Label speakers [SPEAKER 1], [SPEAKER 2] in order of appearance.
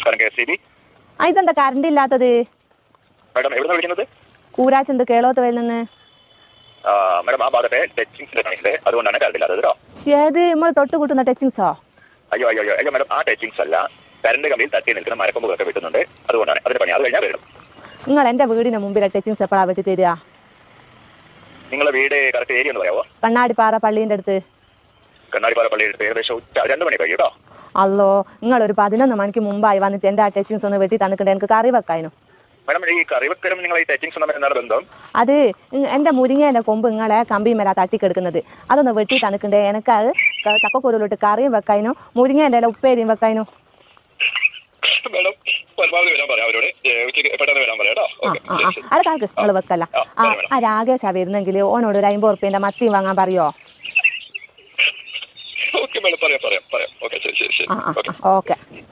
[SPEAKER 1] നമസ്കാരം KSCB.
[SPEAKER 2] ഇതെന്താ current ഇല്ലാത്തത്?
[SPEAKER 1] മാഡം എവിടെ വിളിക്കുന്നത്?
[SPEAKER 2] കൂരാച്ചുണ്ട് കേളോത്തവയിൽ നിന്ന്.
[SPEAKER 1] മാഡം ആ ഭാഗത്തെ ടച്ചിങ്സിന്റെ പണിയുണ്ട്, അതുകൊണ്ടാണ് കറണ്ട് ഇല്ലാത്തത് കേട്ടോ.
[SPEAKER 2] ഏത് നമ്മൾ തൊട്ട് കൂട്ടുന്ന ടച്ചിങ്സോ?
[SPEAKER 1] അയ്യോ മാഡം, ആ ടച്ചിങ്സ് അല്ല, കറണ്ട് കമ്പിയിൽ തട്ടി നിൽക്കുന്ന മരക്കൊമ്പുകളൊക്കെ വെട്ടുന്നുണ്ട്, അതുകൊണ്ടാണ് അതിന്റെ പണി. അത് കഴിഞ്ഞാൽ വരണം.
[SPEAKER 2] നിങ്ങൾ എന്റെ വീടിന് മുമ്പിലെ ടച്ചിങ്സ് എപ്പോഴാ വെട്ടി തരിക?
[SPEAKER 1] നിങ്ങളുടെ വീട് കറക്റ്റ് ഏരിയ ഒന്ന് പറയാമോ?
[SPEAKER 2] കണ്ണാടിപ്പാറ പള്ളീന്റെ അടുത്ത്.
[SPEAKER 1] കണ്ണാടിപ്പാറ പള്ളിയുടെ അടുത്ത് ഏകദേശം 2 മണി കഴിയും കേട്ടോ.
[SPEAKER 2] അല്ലോ, നിങ്ങൾ ഒരു 11 മണിക്ക് മുമ്പായി വന്നിട്ട് എന്റെ ആ ടച്ചിങ്സ് ഒന്ന് വെട്ടി തന്നിട്ടുണ്ട്, എനിക്ക് കറി വെക്കാനും.
[SPEAKER 1] മാഡം ഈ കറിവെക്കലും നിങ്ങൾ ഈ ടച്ചിങ്സ് തമ്മിൽ എന്താണ് ബന്ധം?
[SPEAKER 2] അത് എന്റെ മുരിങ്ങേന്റെ കൊമ്പ് നിങ്ങളെ കമ്പിമേല തട്ടിക്കെടുക്കുന്നത്, അതൊന്ന് വെട്ടി തന്നിട്ടുണ്ട്. എനിക്ക് അത് ചക്കക്കുരുവിലിട്ട് കറിയും വെക്കാനും മുരിങ്ങേന്റെ ഇല ഉപ്പേരിയും വെക്കാനും.
[SPEAKER 1] മാഡം പരമാവധി വരാൻ പറയാം അവരോട്, പെട്ടെന്ന് വരാൻ പറയാം കേട്ടോ.
[SPEAKER 2] അത് കാക്ക് നിങ്ങൾ വെക്കല്ല. ആ രാകേശാ വരുന്നെങ്കിൽ ഓനോട് ഒരു 50 ഉറുപ്പ്യന്റെ മത്തി വാങ്ങാൻ പറയോ?
[SPEAKER 1] ഓക്കെ മാഡം, പറയാം. ഓക്കെ ശരി.
[SPEAKER 2] ഓക്കെ.